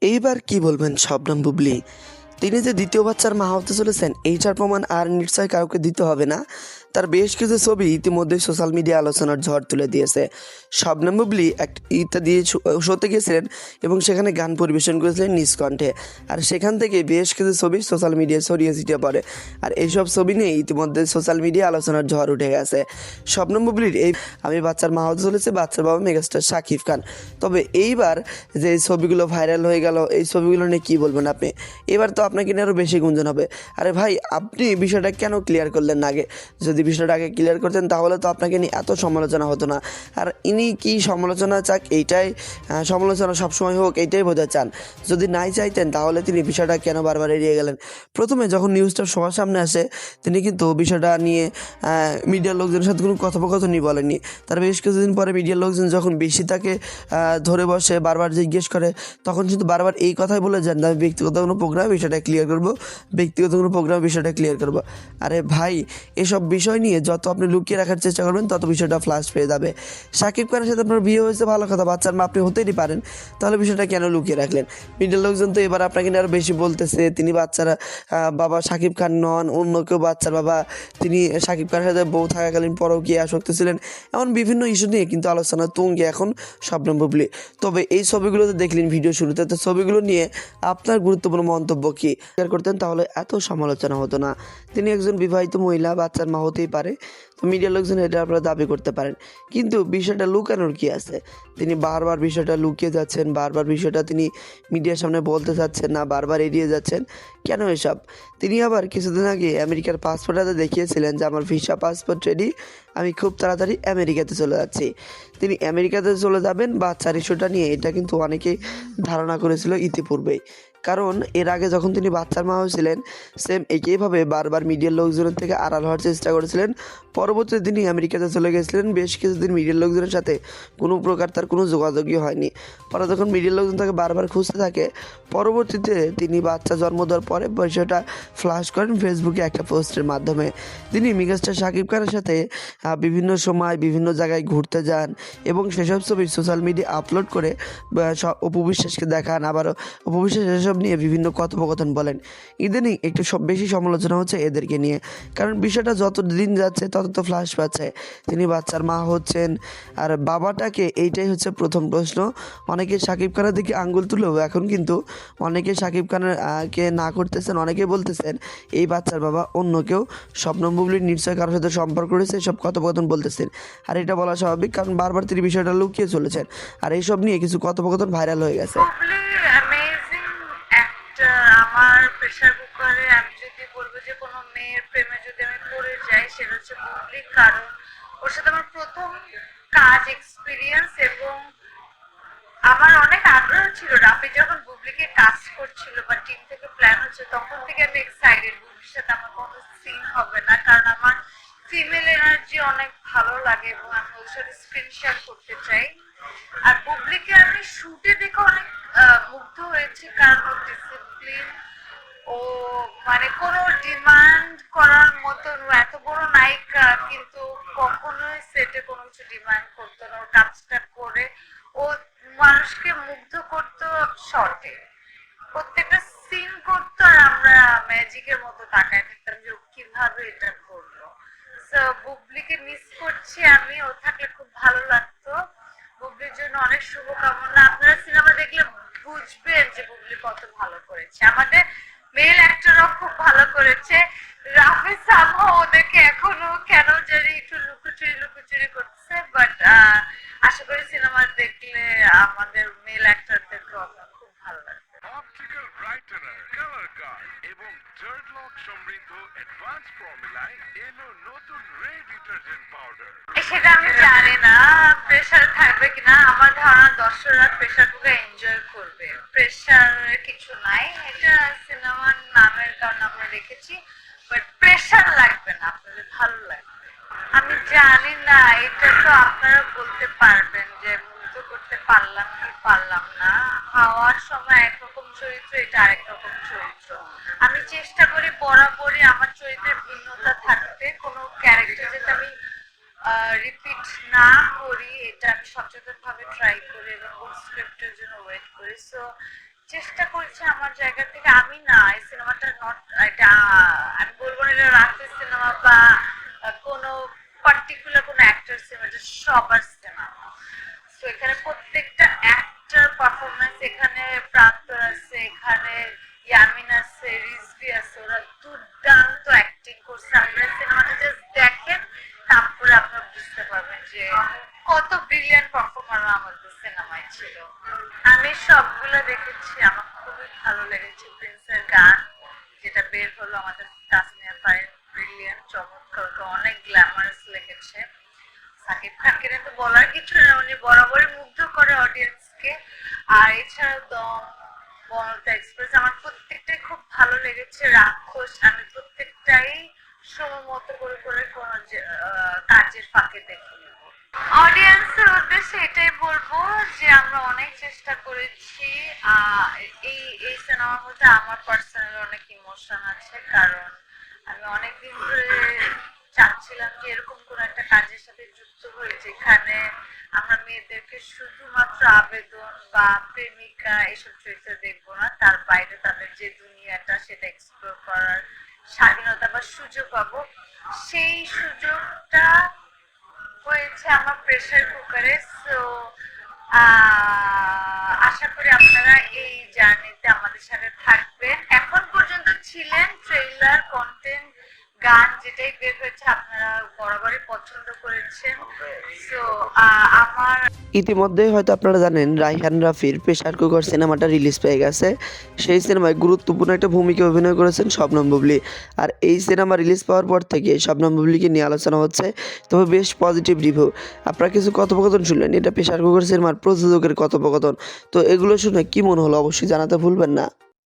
এইবার কি বলবেন শবনম বুবলি? তিনি যে দ্বিতীয় বাচ্চার মা হতে চলেছেন এইটার প্রমাণ আর নিশ্চয় কাউকে দিতে হবে না। তার বেশ কিছু ছবি ইতিমধ্যে সোশ্যাল মিডিয়া আলোচনার ঝড় তুলে দিয়েছে। শবনম বুবলি একটা দিয়ে শোতে গিয়েছিলেন এবং সেখানে গান পরিবেশন করেছিলেন নিজ কণ্ঠে। আর সেখান থেকে বেশ কিছু ছবি সোশ্যাল মিডিয়ায় ছড়িয়ে ছিটিয়ে পড়ে। আর এইসব ছবি নিয়ে ইতিমধ্যে সোশ্যাল মিডিয়া আলোচনার ঝড় উঠে গেছে। শবনম বুবলির এই আমি বাচ্চার মা হতে চলেছে বাচ্চার বাবা মেগাস্টার শাকিব খান। তবে এইবার যে ছবিগুলো ভাইরাল হয়ে গেল, এই ছবিগুলো নিয়ে কী বলবেন আপনি? এবার তো আপনাকে নিয়ে আরও বেশি গুঞ্জন হবে। আরে ভাই, আপনি বিষয়টা কেন ক্লিয়ার করলেন না আগে? যদি বিষয়টা আগে ক্লিয়ার করতেন তাহলে তো আপনাকে নিয়ে এত সমালোচনা হতো না। আর ইনি কি সমালোচনা চাক এইটাই, সমালোচনা সবসময় হোক এইটাই বোঝা চান। যদি নাই চাইতেন তাহলে তিনি বিষয়টা কেন বারবার এড়িয়ে গেলেন? প্রথমে যখন নিউজটা সবার সামনে আসে তিনি কিন্তু বিষয়টা নিয়ে মিডিয়ার লোকজনের সাথে কোনো কথোপকথনই বলেননি। তার বেশ কিছুদিন পরে মিডিয়ার লোকজন যখন বেশি তাকে ধরে বসে বারবার জিজ্ঞেস করে, তখন কিন্তু বারবার এই কথাই বলে যান যে আমি ব্যক্তিগত কোনো প্রোগ্রামে বিষয়টা ক্লিয়ার করব, ব্যক্তিগত কোনো প্রোগ্রামে বিষয়টা ক্লিয়ার করব। আরে ভাই, এসব বিষয় নিয়ে যত আপনি লুকিয়ে রাখার চেষ্টা করবেন তত বিষয়টা ফ্লাশ পেয়ে যাবে। শাকিব খানের সাথে আপনার বিয়ে হয়েছে ভালো কথা, বাচ্চার মা আপনি হতেই পারেন, তাহলে বিষয়টা কেন লুকিয়ে রাখলেন? মিডিয়ার লোকজন তো এবার আপনাকে নিয়ে আরও বেশি বলতেছে তিনি বাচ্চারা বাবা শাকিব খান নন, অন্য কেউ বাচ্চার বাবা, তিনি শাকিব খানের সাথে বউ থাকাকালীন পরকীয়ায় আসক্ত ছিলেন। এমন বিভিন্ন ইস্যু নিয়ে কিন্তু আলোচনা তুঙ্গে এখন শবনম বুবলি। তবে এই ছবিগুলোতে দেখলেন ভিডিও শুরুতে, তো ছবিগুলো নিয়ে আপনার গুরুত্বপূর্ণ মন্তব্য কি শেয়ার করতেন তাহলে এত সমালোচনা হতো না। তিনি একজন বিবাহিত মহিলা, বাচ্চার মা হতেই পারে, তো মিডিয়ার লোকজন এটা আপনারা দাবি করতে পারেন, কিন্তু বিষয়টা লুকানোর কি আছে? তিনি বারবার বিষয়টা লুকিয়ে যাচ্ছেন, বারবার বিষয়টা তিনি মিডিয়ার সামনে বলতে চাচ্ছেন না, বারবার এড়িয়ে যাচ্ছেন কেন এসব? তিনি আবার কিছুদিন আগে আমেরিকার পাসপোর্ট হাতে দেখিয়েছিলেন যে আমার ভিসা পাসপোর্ট রেডি, আমি খুব তাড়াতাড়ি আমেরিকাতে চলে যাচ্ছি। তিনি আমেরিকাতে চলে যাবেন বাচ্চার ইস্যুটা নিয়ে, এটা কিন্তু অনেকেই ধারণা করেছিল ইতিপূর্বেই। কারণ এর আগে যখন তিনি বাচ্চার মা হয়েছিলেন সেম একইভাবে বারবার মিডিয়ার লোকজনের থেকে আড়াল হওয়ার চেষ্টা করেছিলেন। পরবর্তীতে তিনি আমেরিকাতে চলে গেছিলেন, বেশ কিছুদিন মিডিয়ার লোকজনের সাথে কোনো প্রকার তার কোনো যোগাযোগই হয়নি। পরে যখন মিডিয়ার লোকজন তাকে বারবার খুঁজতে থাকে, পরবর্তীতে তিনি বাচ্চা জন্ম দেওয়ার পরে বিষয়টা ফ্ল্যাশ করেন ফেসবুকে একটা পোস্টের মাধ্যমে। তিনি মেগাস্টার শাকিব খানের সাথে বিভিন্ন সময় বিভিন্ন জায়গায় ঘুরতে যান এবং সেসব ছবি সোশ্যাল মিডিয়া আপলোড করে অপু বিশ্বাসকে দেখান, আবার অপু বিশ্বাস এসব নিয়ে বিভিন্ন কথোপকথন বলেন। ইদানিং একটু বেশি সমালোচনা হচ্ছে এদেরকে নিয়ে, কারণ বিষয়টা যত দিন যাচ্ছে তত তো ফ্ল্যাশ পাচ্ছে। তিনি বাচ্চার মা হচ্ছেন আর বাবাটাকে, এইটাই হচ্ছে প্রথম প্রশ্ন। অনেকে শাকিব খানের দিকে আঙ্গুল তুলেও এখন কিন্তু অনেকে শাকিব খানের কে না করতেছেন, অনেকে বলতেছেন এই বাচ্চার বাবা অন্য কেউ, শবনম বুবলির নিশ্চয় কারোর সাথে সম্পর্ক রয়েছে, এসব কথোপকথন বলতেছেন। আর এটা বলা স্বাভাবিক, কারণ বারবার তিনি বিষয়টা লুকিয়ে চলেছেন আর এইসব নিয়ে কিছু কথোপকথন ভাইরাল হয়ে গেছে। আমার প্রেশার কুকারে আমি যদি বলবো যে কোনো মেয়ের প্রেমে যদি আমি পড়ে যাই সেটা হচ্ছে বুবলি, কারণ ওর সাথে আমার প্রথম কাজ এক্সপিরিয়েন্স এবং আমার অনেক আগ্রহ ছিল। রাফি যখন বুবলিকে কাস্ট করছিল বা টিম থেকে প্ল্যান হচ্ছে তখন থেকে আমি এক্সাইটেড বুবলির সাথে আমার কোনো সিন হবে না, কারণ আমার ফিমেল এনার্জি অনেক ভালো লাগে এবং আমি ওর সাথে স্ক্রিন শেয়ার করতে চাই। আর বুবলিকে আমি শুটে দেখে অনেক মুগ্ধ হয়েছি, কারণ ওর ডিসিপ্লিন, ও মানে কোনো ডিমান্ড করার মতন, এত বড় নায়িকা কিন্তু কখনোই সেটে কোনো কিছু ডিমান্ড করতো না। ওর কাজটা করে ও মানুষকে মুগ্ধ করতো শর্টে, প্রত্যেকটা সিন করতো আর আমরা ম্যাজিকের মতো তাকায় থাকতাম যে ও কিভাবে এটা করলো। সো বুবলিকে মিস করছি আমি, ও থাকলে খুব ভালো লাগতো। বুবলির জন্য অনেক শুভকামনা। আপনারা সিনেমা দেখলে বুঝবেন যে বুবলি কত ভালো করেছে। আমাদের মেল অ্যাক্টরও খুব ভালো করেছে। রাফি সামহা ওদেরকে এখনো কেন জানি একটু লুকোচুরি লুকোচুরি করছে, বাট আশা করি সিনেমা দেখলে আমাদের মেল অ্যাক্টরদেরকে খুব ভালো লাগবে। অপটিক্যাল ব্রাইটেনার, কালার গার্ড এবং ডার্ট লক সমৃদ্ধ অ্যাডভান্স ফর্মুলায় এলো নতুন রে ডিটারজেন্ট পাউডার। সেটা আমি জানি না প্রেসার থাকবে কিনা, আমার ধারণা দর্শকরা প্রেসারটাকে এনজয় করবে। প্রেসার কিছু নাই, এটা সিনেমার নামের কারণে আমরা রেখেছি, বাট প্রেসার লাগবে না, আপনাদের ভালো লাগবে। আমি জানি না, এটা তো আপনারা বলতে পারবেন যে মুগ্ধ করতে পারলাম কি পারলাম না। খাওয়ার সময় একরকম চরিত্র, এটা আরেক রকম চরিত্র। আমি চেষ্টা করি বরাবরই আমার চরিত্রের ভিন্নতা থাকতে, কোনো ক্যারেক্টার যাতে আমি রিপিট না করি, এটা আমি সচেতন ভাবে ট্রাই করি এবং স্ক্রিপ্টের জন্য ওয়েট করি। সো চেষ্টা করেছি আমার জায়গা থেকে। আমি না এই সিনেমাটা নট এটা আমি বলবো না এটা রাতের সিনেমা বা কোনো পার্টিকুলার কোনো অ্যাক্টর সিনেমা, এটা সবার সিনেমা। তো এখানে প্রত্যেকটা অ্যাক্টর পারফরমেন্স, এখানে প্রান্তর আছে, এখানে ইয়ামিন আছে, রিজভি আছে, ওরা দুর্দান্ত অ্যাক্টিং করছে। আপনারা সিনেমাটা জাস্ট দেখেন, তারপরে আপনারা বুঝতে পারবেন যে কত ব্রিলিয়ান্ট পারফর্মার আমাদের সিনেমায় ছিল। আমি সবগুলো দেখেছি, আমার খুবই ভালো লেগেছে। প্রিন্সের গান যেটা বের হলো, আমাদের তাসমিয়া ফারিন ব্রিলিয়ান্ট, চমৎকার, ওটা অনেক গ্ল্যামারাস লেগেছে। সাকিব খানকে তো বলার কিছু না, উনি বরাবরই মুগ্ধ করে অডিয়েন্সকে। আর এছাড়াও দম, বনলতা এক্সপ্রেস আমার প্রত্যেকটাই খুব ভালো লেগেছে। রাক্ষস আমি প্রত্যেকটাই সময় মতো করে করে কোনো কাজের ফাঁকে দেখে নেব। অডিয়েন্সের উদ্দেশ্যে এটাই বলবো যে আমরা অনেক চেষ্টা করেছি। এই এই সিনেমার মধ্যে আমার পার্সোনালি অনেক ইমোশন আছে, কারণ আমি অনেকদিন ধরে চাচ্ছিলাম যে এরকম কোন একটা কাজের সাথে যুক্ত হয়ে যেখানে আমরা মেয়েদেরকে শুধুমাত্র আবেদন বা প্রেমিকা এসব চরিত্র দেখবো না, তার বাইরে তাদের যে দুনিয়াটা সেটা এক্সপ্লোর করার স্বাধীনতা বা সুযোগ পাবো। সেই সুযোগটা হয়েছে আমার প্রেসার কুকারে। সো আশা করি আপনারা এই জার্নিতে আমাদের সাথে থাকবেন। এখন পর্যন্ত ছিলেন। ট্রেইলার, কন্টেন্ট, গান যেটাই বের হয়েছে আপনারা বরাবরই পছন্দ করেছেন। সো আমার ইতিমধ্যেই হয়তো আপনারা জানেন রায়হান রাফির প্রেসার কুকার সিনেমাটা রিলিজ পেয়ে গেছে। সেই সিনেমায় গুরুত্বপূর্ণ একটা ভূমিকা অভিনয় করেছেন শবনম বুবলী। আর এই সিনেমা রিলিজ পাওয়ার পর থেকে শবনম বুবলীকে নিয়ে আলোচনা হচ্ছে, তবে বেশ পজিটিভ রিভিউ। আপনারা কিছু কথোপকথন শুনলেন, এটা প্রেসার কুকার সিনেমার প্রযোজকের কথোপকথন। তো এগুলো শুনে কী মনে হলো অবশ্যই জানাতে ভুলবেন না।